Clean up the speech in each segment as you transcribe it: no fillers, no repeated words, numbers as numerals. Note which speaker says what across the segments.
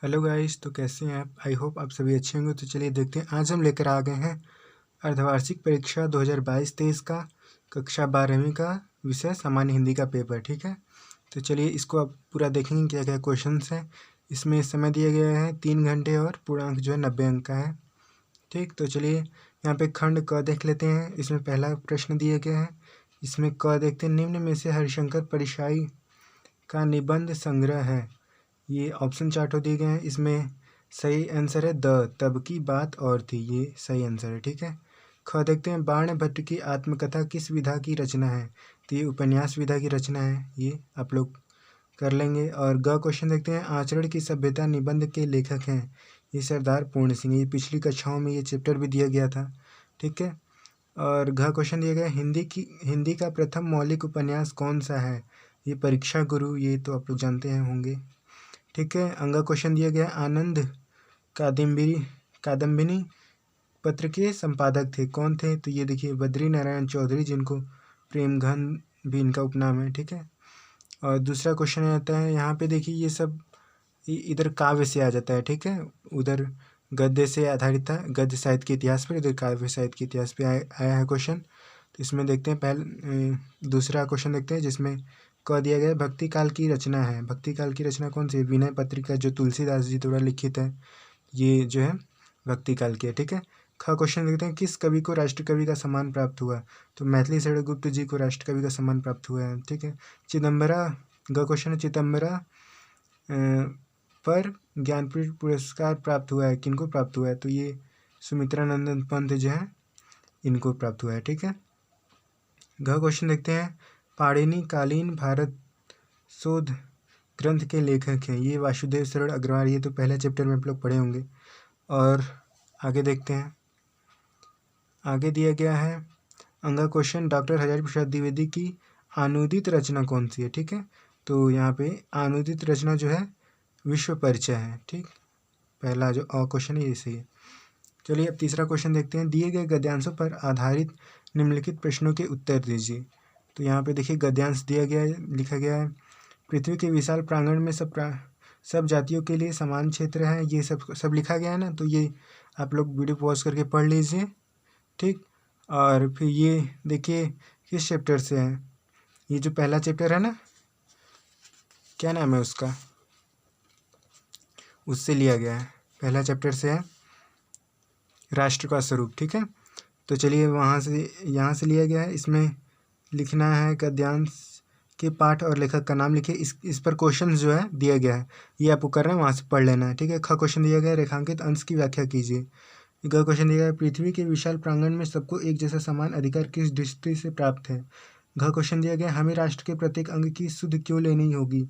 Speaker 1: Hello guys, तो कैसे हैं आप? आई होप आप सभी अच्छे होंगे। तो चलिए देखते हैं, आज हम लेकर आ गए हैं अर्धवार्षिक परीक्षा 2022-23 का कक्षा 12वीं का विषय सामान्य हिंदी का पेपर। ठीक है, तो चलिए इसको आप पूरा देखेंगे क्या क्या क्वेश्चंस हैं। इसमें समय दिया गया है 3 घंटे और पूर्णांक जो है 90 अंक का है। ठीक, तो चलिए यहाँ पे खंड क देख लेते हैं। इसमें पहला प्रश्न दिया गया है। इसमें क देखते हैं, निम्न में से हरिशंकर परिशाई का निबंध संग्रह है। ये ऑप्शन चार्टों दिए गए हैं। इसमें सही आंसर है तब की बात और थी, ये सही आंसर है। ठीक है, ख देखते हैं, बाणभट्ट की आत्मकथा किस विधा की रचना है? तो ये उपन्यास विधा की रचना है, ये आप लोग कर लेंगे। और ग क्वेश्चन देखते हैं, आचरण की सभ्यता निबंध के लेखक हैं? ये सरदार पूर्ण सिंह। ये पिछली कक्षाओं में ये चैप्टर भी दिया गया था। ठीक है, और घ क्वेश्चन दिया गया, हिंदी का प्रथम मौलिक उपन्यास कौन सा है? ये परीक्षा गुरु, ये तो आप लोग जानते हैं होंगे। ठीक है, अंगा क्वेश्चन दिया गया, आनंद कादम्बिनी पत्र के संपादक थे, कौन थे? तो ये देखिए बद्री नारायण चौधरी, जिनको प्रेमघन भी इनका उपनाम है। ठीक है, और दूसरा क्वेश्चन आता है, यहाँ पे देखिए ये सब इधर काव्य से आ जाता है। ठीक है, उधर गद्य से आधारित था, गद्य साहित्य के इतिहास पर, इधर काव्य साहित्य के इतिहास पे आया है क्वेश्चन। तो इसमें देखते हैं, दूसरा क्वेश्चन देखते हैं, जिसमें क दिया गया भक्ति काल की रचना है। भक्ति काल की रचना कौन सी है? विनय पत्रिका, जो तुलसीदास जी द्वारा लिखित है, ये जो है भक्ति काल की है। ठीक है, ख क्वेश्चन देखते हैं, किस कवि को राष्ट्रकवि का सम्मान प्राप्त हुआ? तो मैथिली शरण गुप्त जी को राष्ट्रकवि का सम्मान प्राप्त हुआ है। ठीक है, चिदम्बरा, ग क्वेश्चन है, चिदम्बरा पर ज्ञानपीठ पुरस्कार प्राप्त हुआ है, किनको प्राप्त हुआ है? तो ये सुमित्रा नंदन पंत जो है, इनको प्राप्त हुआ है। ठीक है, घ क्वेश्चन देखते हैं, पाणिनि कालीन भारत शोध ग्रंथ के लेखक हैं? ये वासुदेव शरण अग्रवाल। ये तो पहले चैप्टर में आप लोग पढ़े होंगे। और आगे देखते हैं, आगे दिया गया है अंगा क्वेश्चन, डॉक्टर हजारी प्रसाद द्विवेदी की अनुदित रचना कौन सी है? ठीक है, तो यहाँ पे अनुदित रचना जो है विश्व परिचय है। ठीक, पहला जो क्वेश्चन है ये सही है। चलिए अब तीसरा क्वेश्चन देखते हैं, दिए गए गद्यांशों पर आधारित निम्नलिखित प्रश्नों के उत्तर दीजिए। तो यहाँ पे देखिए गद्यांश दिया गया है, लिखा गया है, पृथ्वी के विशाल प्रांगण में सब जातियों के लिए समान क्षेत्र है। ये सब लिखा गया है ना, तो ये आप लोग वीडियो पॉज करके पढ़ लीजिए। ठीक, और फिर ये देखिए किस चैप्टर से है। ये जो पहला चैप्टर है ना, क्या नाम है उसका, उससे लिया गया है। पहला चैप्टर से है राष्ट्र का स्वरूप। ठीक है, तो चलिए वहाँ से यहाँ से लिया गया है। इसमें लिखना है गद्यांश के पाठ और लेखक का नाम लिखिए। इस पर क्वेश्चन जो है दिया गया है, ये आपको करना है, वहाँ से पढ़ लेना है। ठीक है, ख क्वेश्चन दिया गया है, रेखांकित अंश की व्याख्या कीजिए। ग क्वेश्चन दिया गया है, पृथ्वी के विशाल प्रांगण में सबको एक जैसा समान अधिकार किस दृष्टि से प्राप्त है? घ क्वेश्चन दिया गया, हमें राष्ट्र के प्रत्येक अंग की सुध क्यों लेनी होगी?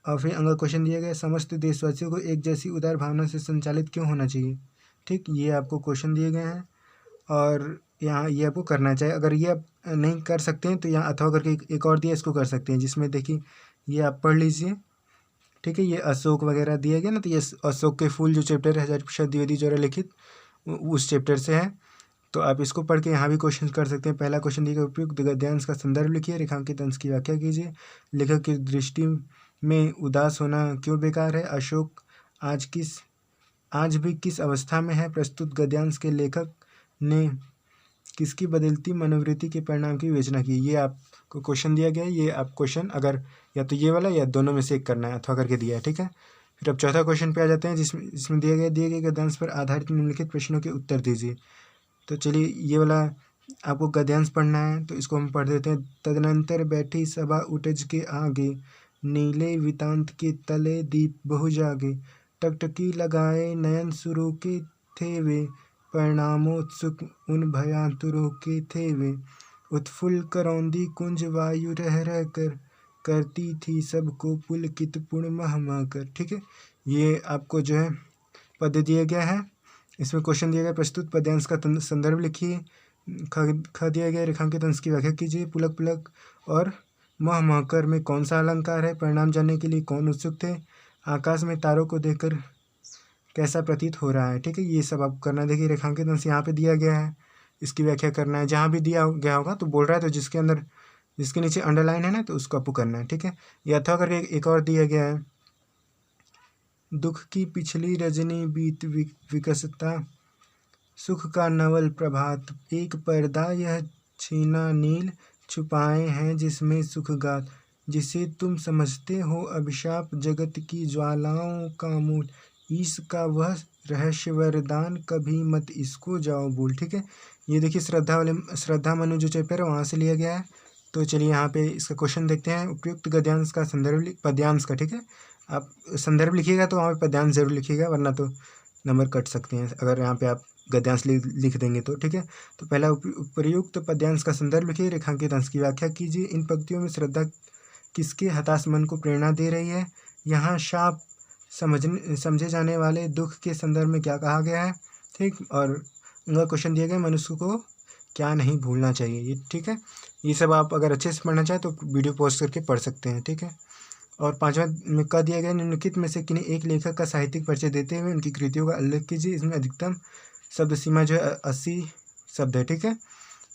Speaker 1: और फिर अंग क्वेश्चन दिया गया, समस्त देशवासियों को एक जैसी उदार भावना से संचालित क्यों होना चाहिए? ठीक, ये आपको क्वेश्चन दिए गए हैं और यहाँ ये आपको करना चाहिए। अगर ये आप नहीं कर सकते हैं तो यहाँ अथवा करके एक और दिया, इसको कर सकते हैं, जिसमें देखिए ये आप पढ़ लीजिए। ठीक है, ये अशोक वगैरह दिया गया ना, तो ये अशोक के फूल जो चैप्टर है हजारी प्रसाद द्विवेदी द्वारा लिखित, उस चैप्टर से है। तो आप इसको पढ़ के यहाँ भी क्वेश्चन कर सकते हैं। पहला क्वेश्चन दिया, उपयुक्त गद्यांश का संदर्भ लिखिए, रेखांकित अंश की व्याख्या कीजिए, लेखक की दृष्टि में उदास होना क्यों बेकार है? अशोक आज भी किस अवस्था में है? प्रस्तुत गद्यांश के लेखक ने किसकी बदलती मनोवृत्ति के परिणाम की विवेचना की? ये आपको क्वेश्चन दिया गया है। ये आप क्वेश्चन अगर या तो ये वाला या दोनों में से एक करना है, अथवा करके दिया है। ठीक है, फिर अब चौथा क्वेश्चन पे आ जाते हैं, जिसमें दिए गए गद्यांश पर आधारित निम्नलिखित प्रश्नों के उत्तर दीजिए। तो चलिए ये वाला आपको गद्यांश पढ़ना है, तो इसको हम पढ़ देते हैं। तदनंतर बैठी सभा उठज के आगे, नीले वितांत के तले दीप बहु जागे, टकटकी लगाए नयन सुरो के थे वे, परिणामोत्सुक उन भयांतुरों के थे वे, उत्फुल्ल करौंदी कुंज वायु रह रह कर, करती थी सबको पुलकित पूर्ण मह मह कर। ठीक है, ये आपको जो है पद दिया गया है। इसमें क्वेश्चन दिया गया, प्रस्तुत पद्यांश का संदर्भ लिखिए। ख दिया गया, रेखांकित अंश की व्याख्या कीजिए। पुलक पुलक और मह महकर में कौन सा अलंकार है? परिणाम जानने के लिए कौन उत्सुक थे? आकाश में तारों को देखकर कैसा प्रतीत हो रहा है? ठीक है, ये सब आपको करना है। देखिए रेखांकित अंश यहाँ पे दिया गया है, इसकी व्याख्या करना है। जहाँ भी दिया गया होगा तो बोल रहा है, तो जिसके नीचे अंडरलाइन है ना, तो उसको आपको करना है। ठीक है, ये अथवा करके एक और दिया गया है, दुख की पिछली रजनी बीत विकसता, सुख का नवल प्रभात, एक पर्दा यह छीना नील, छुपाए हैं जिसमें सुख गात, जिसे तुम समझते हो अभिशाप, जगत की ज्वालाओं का मूल, ईश का वह रहस्य वरदान, कभी मत इसको जाओ भूल। ठीक है, ये देखिए श्रद्धा मनु जो चैप्टर है वहाँ से लिया गया है। तो चलिए यहाँ पे इसका क्वेश्चन देखते हैं। उपयुक्त गद्यांश का संदर्भ पद्यांश का, ठीक है, आप संदर्भ लिखिएगा तो वहाँ पे पद्यांश जरूर लिखिएगा, वरना तो नंबर कट सकते हैं अगर यहाँ पे आप गद्यांश लिख देंगे तो। ठीक है, तो पहला उपयुक्त पद्यांश का संदर्भ लिखिए, रेखांकित अंश की व्याख्या कीजिए। इन पंक्तियों में श्रद्धा किसके हताश मन को प्रेरणा दे रही है? यहाँ शाप समझे जाने वाले दुख के संदर्भ में क्या कहा गया है? ठीक, और उनका क्वेश्चन दिया गया, मनुष्य को क्या नहीं भूलना चाहिए, ये ठीक है। ये सब आप अगर अच्छे से पढ़ना चाहें तो वीडियो पॉज करके पढ़ सकते हैं। ठीक है, और पांचवा में कह दिया गया, निम्नलिखित में से किन्हीं एक लेखक का साहित्यिक परिचय देते हुए उनकी कृतियों का उल्लेख कीजिए। इसमें अधिकतम शब्द सीमा जो है 80 शब्द है। ठीक है,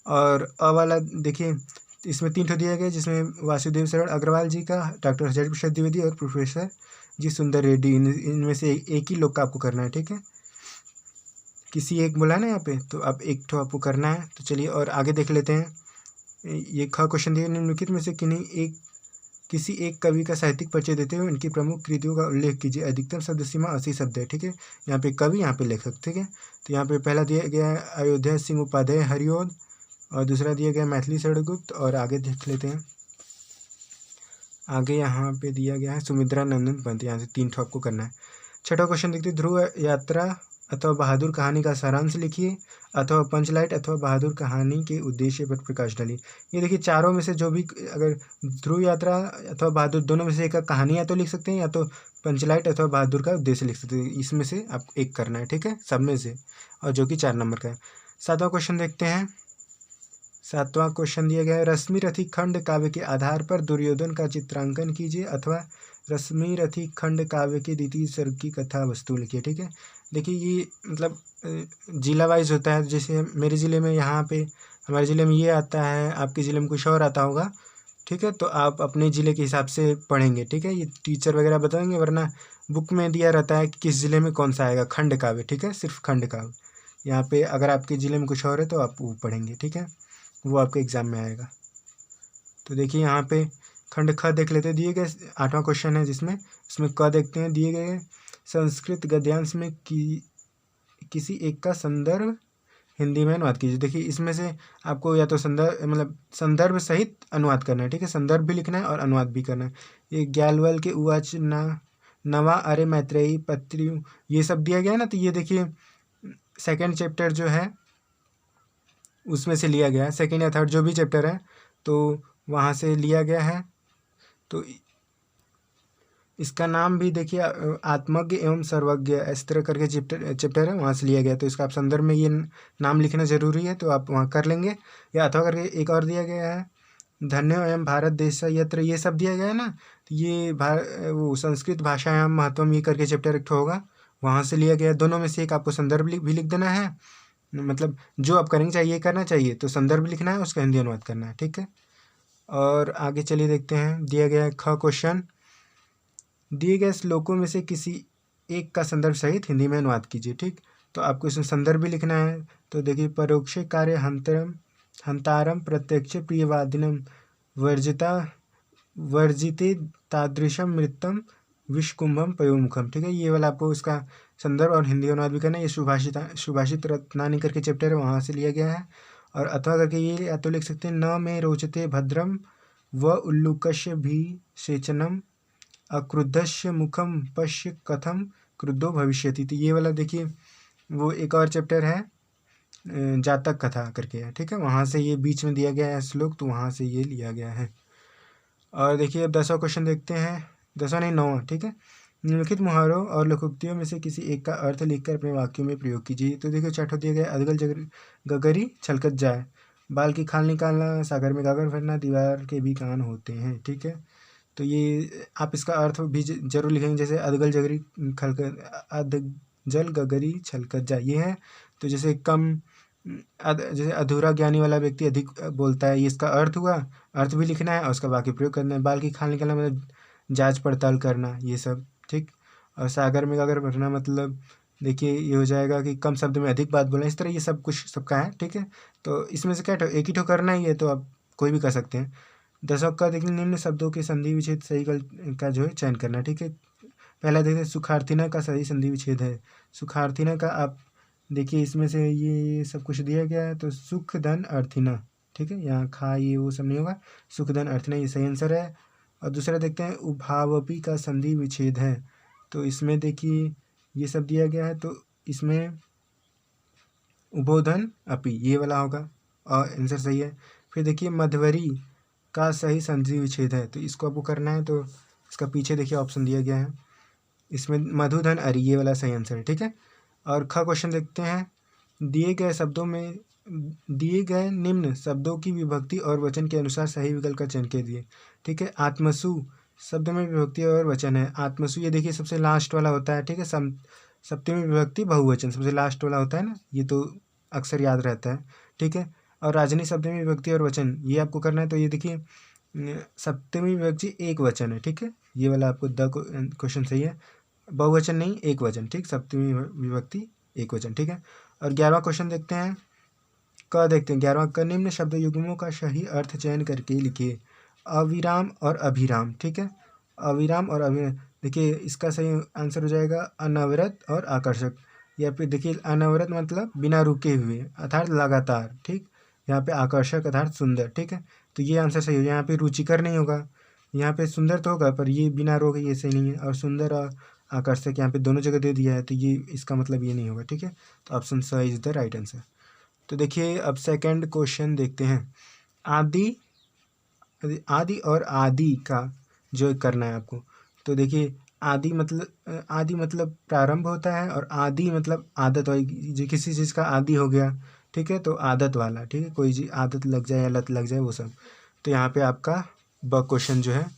Speaker 1: और अ वाला देखिए इसमें 3 ठो दिया गया, जिसमें वासुदेव शरण अग्रवाल जी का, डॉक्टर हरिशंकर प्रसाद द्विवेदी और प्रोफेसर जी सुंदर रेड्डी, इनमें से एक ही लोग का आपको करना है। ठीक है, किसी एक बोला ना यहाँ पे, तो आप एक ठो आपको करना है। तो चलिए और आगे देख लेते हैं। ये ख क्वेश्चन दिया, निम्नलिखित में से किसी एक कवि का साहित्यिक परिचय देते हुए उनकी प्रमुख कृतियों का उल्लेख कीजिए। अधिकतम शब्द सीमा 80 शब्द है। ठीक है, यहाँ पे कवि, यहाँ पे लेखक। ठीक है, तो यहाँ पे पहला दिया गया है अयोध्या सिंह उपाध्याय हरिओद, और दूसरा दिया गया मैथिली शरणगुप्त, और आगे देख लेते हैं। आगे यहाँ पे दिया गया है सुमित्रा नंदन पंत। यहाँ से 3 ठो आपको करना है। छठा क्वेश्चन देखते हैं, ध्रुव यात्रा अथवा बहादुर कहानी का सारांश लिखिए, अथवा पंचलाइट अथवा बहादुर कहानी के उद्देश्य पर प्रकाश डालिए। ये देखिए चारों में से जो भी, अगर ध्रुव यात्रा अथवा बहादुर दोनों में से एक कहानी या तो लिख सकते हैं, या तो पंचलाइट अथवा बहादुर का उद्देश्य लिख सकते हैं। इसमें से आपको एक करना है। ठीक है, सब में से, और जो कि 4 नंबर का है। 7वां क्वेश्चन देखते हैं। 7वां क्वेश्चन दिया गया है, रश्मि रथी खंड काव्य के आधार पर दुर्योधन का चित्रांकन कीजिए, अथवा रश्मि रथी खंड काव्य के द्वितीय सर्ग की कथा वस्तु लिखिए। ठीक है, देखिए ये मतलब जिला वाइज होता है। जैसे मेरे ज़िले में, यहाँ पे हमारे ज़िले में ये आता है, आपके ज़िले में कुछ और आता होगा। ठीक है, तो आप अपने ज़िले के हिसाब से पढ़ेंगे। ठीक है, ये टीचर वगैरह बताएंगे, वरना बुक में दिया रहता है कि किस ज़िले में कौन सा आएगा खंड काव्य। ठीक है, सिर्फ खंड काव्य। यहाँ पे अगर आपके ज़िले में कुछ और है तो आप वो पढ़ेंगे। ठीक है, वो आपके एग्ज़ाम में आएगा। तो देखिए यहाँ पे खंड ख देख लेते हैं। दिए गए 8वां क्वेश्चन है, जिसमें इसमें क देखते हैं। दिए गए संस्कृत गद्यांश में किसी एक का संदर्भ हिंदी में अनुवाद कीजिए। देखिए इसमें से आपको या तो संदर्भ सहित अनुवाद करना है। ठीक है, संदर्भ भी लिखना है और अनुवाद भी करना है। ये ग्यालवल के उवाच नवा अरे मैत्रेयी पत्रियों, ये सब दिया गया है ना। तो ये देखिए सेकेंड चैप्टर जो है उसमें से लिया गया है, सेकेंड या थर्ड जो भी चैप्टर है तो वहाँ से लिया गया है। तो इसका नाम भी देखिए आत्मज्ञ एवं सर्वज्ञ, इस तरह करके चैप्टर है, वहाँ से लिया गया। तो इसका आप संदर्भ में ये नाम लिखना जरूरी है, तो आप वहाँ कर लेंगे। या अथवा करके एक और दिया गया है, धन्य एवं भारत देश यत्र, ये सब दिया गया है ना। तो ये वो संस्कृत भाषायां महत्वम, ये करके चैप्टर एक होगा, वहाँ से लिया गया। दोनों में से एक आपको संदर्भ भी लिख देना है। मतलब जो आप करेंगे चाहिए करना चाहिए, तो संदर्भ लिखना है, उसका हिंदी अनुवाद करना है। ठीक है, और आगे चलिए देखते हैं। दिया गया है ख क्वेश्चन, दिए गए श्लोकों में से किसी एक का संदर्भ सहित हिंदी में अनुवाद कीजिए। ठीक, तो आपको इसमें संदर्भ भी लिखना है। तो देखिए, परोक्ष कार्य हंतारम प्रत्यक्ष प्रियवादिनम वर्जिते तादृशम मृतम विषकुंभम पयोमुखम। ठीक है, ये वाला आपको इसका संदर्भ और हिंदी अनुवाद भी करना है। ये सुभाषित रत्नानि करके चैप्टर है, वहाँ से लिया गया है। और अथवा करके ये या तो लिख सकते हैं, न मे रोचते भद्रम व उल्लूकस्य भी सेचनम अक्रुद्धस्य मुखम पश्य कथम क्रुद्धो भविष्यति। तो ये वाला देखिए वो एक और चैप्टर है जातक कथा करके है। ठीक है, वहाँ से ये बीच में दिया गया है श्लोक, तो वहाँ से ये लिया गया है। और देखिए अब 10वां क्वेश्चन देखते हैं। 10वां नहीं 9वां। ठीक है, निम्नलिखित मुहावरों और लोकोक्तियों में से किसी एक का अर्थ लिखकर अपने वाक्यों में प्रयोग कीजिए। तो देखिए छठा दिया गया, अदगल गगरी छलकत जाए, बाल की खाल निकालना, सागर में गागर भरना, दीवार के भी कान होते हैं। ठीक है, तो ये आप इसका अर्थ भी जरूर लिखेंगे, जैसे अदगल गगरी छलकत जाए, ये है। तो जैसे जैसे अधूरा ज्ञानी वाला व्यक्ति अधिक बोलता है, ये इसका अर्थ हुआ, अर्थ भी लिखना है और उसका वाक्य प्रयोग करना है। बाल की खाल निकालना मतलब जांच पड़ताल करना, ये सब। ठीक, और सागर में अगर भरना मतलब देखिए ये हो जाएगा कि कम शब्द में अधिक बात बोलना, इस तरह ये सब कुछ सबका है, ठीक है। तो इसमें से क्या एक ही ठो करना ही है, तो आप कोई भी कर सकते हैं। दशक का देखिए निम्न शब्दों के संधि विच्छेद सही का जो है चयन करना, ठीक है। पहला देखिए सुखार्थिना का सही संधि विच्छेद है। सुखार्थिना का आप देखिए इसमें से ये सब कुछ दिया गया है, तो सुख धन अर्थिना, ठीक है। यहाँ खा ये वो सब नहीं होगा, सुख धन अर्थिना ये सही आंसर है। और दूसरा देखते हैं उभावपी का संधि विच्छेद है, तो इसमें देखिए ये सब दिया गया है, तो इसमें उबोधन अपी ये वाला होगा और आंसर सही है। फिर देखिए मध्वरी का सही संधि विच्छेद है, तो इसको आपको करना है, तो इसका पीछे देखिए ऑप्शन दिया गया है, इसमें मधुधन अरि ये वाला सही आंसर है, ठीक है। और ख क्वेश्चन देखते हैं, दिए गए निम्न शब्दों की विभक्ति और वचन के अनुसार सही विकल्प का चयन कीजिए, ठीक है। आत्मसु शब्द में विभक्ति और वचन है। आत्मसु ये देखिए सबसे लास्ट वाला होता है, ठीक है। सप्तमी विभक्ति बहुवचन सबसे लास्ट वाला होता है ना, ये तो अक्सर याद रहता है, ठीक है। और राजनी सप्तमी विभक्ति और वचन ये आपको करना है, तो ये देखिए सप्तमी विभक्ति एक वचन है, ठीक है। ये वाला आपको क्वेश्चन सही है, बहुवचन नहीं एक वचन, ठीक। सप्तमी विभक्ति एक वचन, ठीक है। और 11वां क्वेश्चन देखते हैं, देखते हैं 11वां का निम्न शब्द युग्मों का सही अर्थ चयन करके लिखिए। अविराम और अभिराम, ठीक है। अविराम और अभिराम देखिए इसका सही आंसर हो जाएगा अनवरत और आकर्षक, या फिर देखिए अनवरत मतलब बिना रुके हुए अर्थात लगातार, ठीक। यहाँ पे आकर्षक अर्थात सुंदर, ठीक है। तो ये आंसर सही हो, यहाँ पे रुचिकर नहीं होगा, यहाँ पे सुंदर तो होगा पर ये बिना रोके ये सही नहीं है। और सुंदर और आकर्षक यहाँ पे दोनों जगह दे दिया है, तो ये इसका मतलब ये नहीं होगा, ठीक है। तो ऑप्शन स इज द राइट आंसर। तो देखिए अब सेकंड क्वेश्चन देखते हैं, आदि और आदि का जो करना है आपको। तो देखिए आदि मतलब प्रारंभ होता है, और आदि मतलब आदत, और जो किसी चीज़ का आदि हो गया, ठीक है, तो आदत वाला, ठीक है। कोई चीज़ आदत लग जाए या लत लग जाए वो सब। तो यहाँ पे आपका ब क्वेश्चन जो है,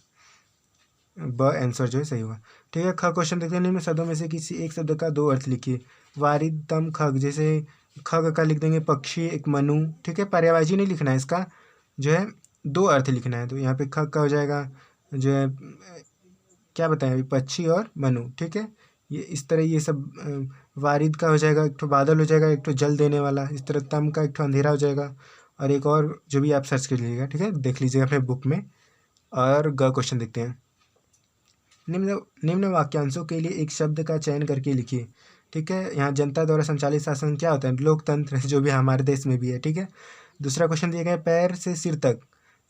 Speaker 1: ब आंसर जो है सही होगा, ठीक है। ख क्वेश्चन देखते हैं, निम्न शब्दों में से किसी एक शब्द का दो अर्थ लिखिए। वारिदम खग, जैसे खग का लिख देंगे पक्षी, एक मनु, ठीक है। पर्यायवाची नहीं लिखना है, इसका जो है दो अर्थ लिखना है। तो यहाँ पे खग का हो जाएगा जो है क्या बताएं अभी, पक्षी और मनु, ठीक है। ये इस तरह ये सब वारिद का हो जाएगा एक ठो बादल हो जाएगा, एक ठो जल देने वाला, इस तरह तम का एक ठो अंधेरा हो जाएगा, और एक और जो भी आप सर्च कर लीजिएगा, ठीक है, देख लीजिएगा अपने बुक में। और ग क्वेश्चन देखते हैं, निम्न वाक्यांशों के लिए एक शब्द का चयन करके लिखिए, ठीक है। यहाँ जनता द्वारा संचालित शासन क्या होता है, लोकतंत्र, जो भी हमारे देश में भी है, ठीक है। दूसरा क्वेश्चन दिया गया पैर से सिर तक,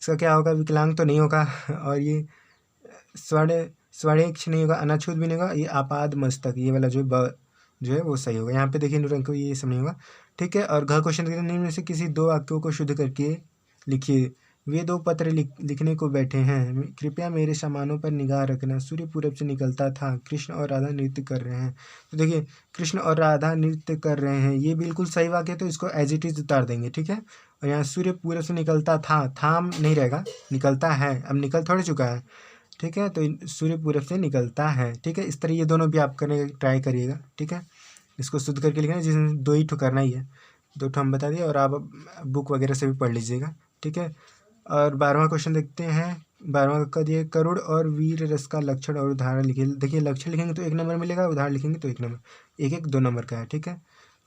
Speaker 1: इसका क्या होगा, विकलांग तो नहीं होगा, और ये स्वर्णिक्ष नहीं होगा, अनाछूत भी नहीं होगा, ये आपाद मस्तक ये वाला जो है वो सही होगा। यहाँ पे देखिए निरंक ये सब नहीं होगा, ठीक है। और घ क्वेश्चन देखते हैं, निम्न में से किसी दो वाक्यों को शुद्ध करके लिखिए। वे दो पत्र लिखने को बैठे हैं, कृपया मेरे सामानों पर निगाह रखना, सूर्य पूरब से निकलता था, कृष्ण और राधा नृत्य कर रहे हैं। तो देखिए कृष्ण और राधा नृत्य कर रहे हैं ये बिल्कुल सही वाक्य है, तो इसको एज इट इज उतार देंगे, ठीक है। और यहाँ सूर्य पूरब से निकलता था नहीं रहेगा, निकलता है, अब निकल थोड़ी चुका है, ठीक है। तो सूर्य पूरब से निकलता है, ठीक है। इस तरह ये दोनों भी आप करने ट्राई करिएगा, ठीक है। इसको शुद्ध करके लिखना है, जिसमें दो ही ठो करना ही है, दो ठो हम बता दिए, और आप बुक वगैरह से भी पढ़ लीजिएगा, ठीक है। और 12वां क्वेश्चन देखते हैं, 12वां का दिए करुण और वीर रस का लक्षण और उदाहरण लिखिए। देखिए लक्षण लिखेंगे तो 1 नंबर मिलेगा, उदाहरण लिखेंगे तो 1 नंबर, एक 2 नंबर का है, ठीक है।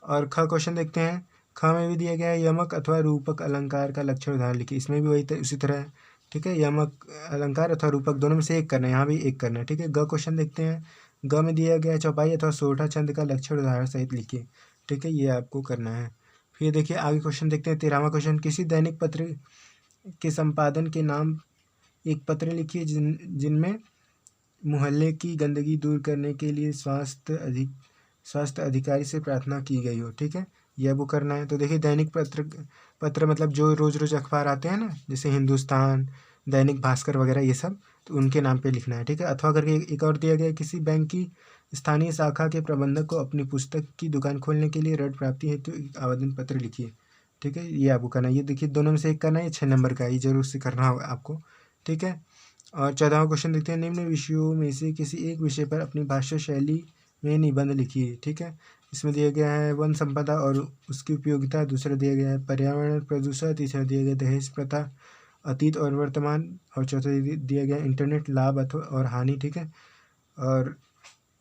Speaker 1: और ख क्वेश्चन देखते हैं, ख में भी दिया गया है यमक अथवा रूपक अलंकार का लक्षण उदाहरण लिखिए, इसमें भी वही उसी तरह है, ठीक है। यमक अलंकार अथवा रूपक दोनों में से एक करना है, यहाँ भी एक करना है, ठीक है। ग क्वेश्चन देखते हैं, ग में दिया गया है चौपाई अथवा सोठा छंद का लक्षण उदाहरण सहित लिखिए, ठीक है, ये आपको करना है। फिर देखिए आगे क्वेश्चन देखते हैं, 13वां क्वेश्चन, किसी दैनिक पत्र के संपादन के नाम एक पत्र लिखिए जिनमें मोहल्ले की गंदगी दूर करने के लिए स्वास्थ्य अधिकारी से प्रार्थना की गई हो, ठीक है, यह वो करना है। तो देखिए दैनिक पत्र मतलब जो रोज़ रोज़ अखबार आते हैं ना, जैसे हिंदुस्तान, दैनिक भास्कर वगैरह ये सब, तो उनके नाम पे लिखना है, ठीक है। अथवा करके एक और दिया गया, किसी बैंक की स्थानीय शाखा के प्रबंधक को अपनी पुस्तक की दुकान खोलने के लिए ऋण प्राप्ति हेतु एक आवेदन पत्र लिखिए, ठीक है, ये आपको करना है। ये देखिए दोनों में से एक करना है, 6 नंबर का, ये जरूर से करना होगा आपको, ठीक है। और 14वां क्वेश्चन देखते हैं, निम्न विषयों में से किसी एक विषय पर अपनी भाषा शैली में निबंध लिखिए, ठीक है। इसमें दिया गया है वन संपदा और उसकी उपयोगिता, दूसरा दिया गया है पर्यावरण प्रदूषण, तीसरा दिया गया दहेज प्रथा अतीत और वर्तमान, और चौथा दिया गया इंटरनेट लाभ अथवा और हानि, ठीक है। और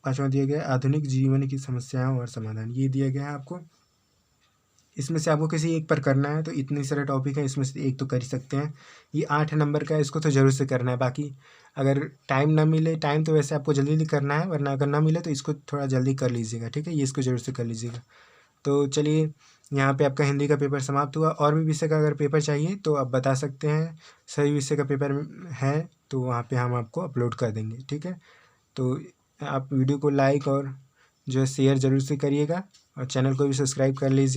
Speaker 1: 5वां दिया गया है आधुनिक जीवन की समस्याएं और समाधान, ये दिया गया है आपको। इसमें से आपको किसी एक पर करना है, तो इतने सारे टॉपिक हैं, इसमें से एक तो कर ही सकते हैं। ये 8 नंबर का है, इसको तो ज़रूर से करना है। बाकी अगर टाइम ना मिले, टाइम तो वैसे आपको जल्दी जल्दी करना है, वरना अगर ना मिले तो इसको थोड़ा जल्दी कर लीजिएगा, ठीक है। ये इसको ज़रूर से कर लीजिएगा। तो चलिए, यहाँ पे आपका हिंदी का पेपर समाप्त हुआ। और भी विषय का अगर पेपर चाहिए तो आप बता सकते हैं, सभी विषय का पेपर है तो वहाँ पे हम आपको अपलोड कर देंगे, ठीक है। तो आप वीडियो को लाइक और जो है शेयर ज़रूर से करिएगा, और चैनल को भी सब्सक्राइब कर लीजिए।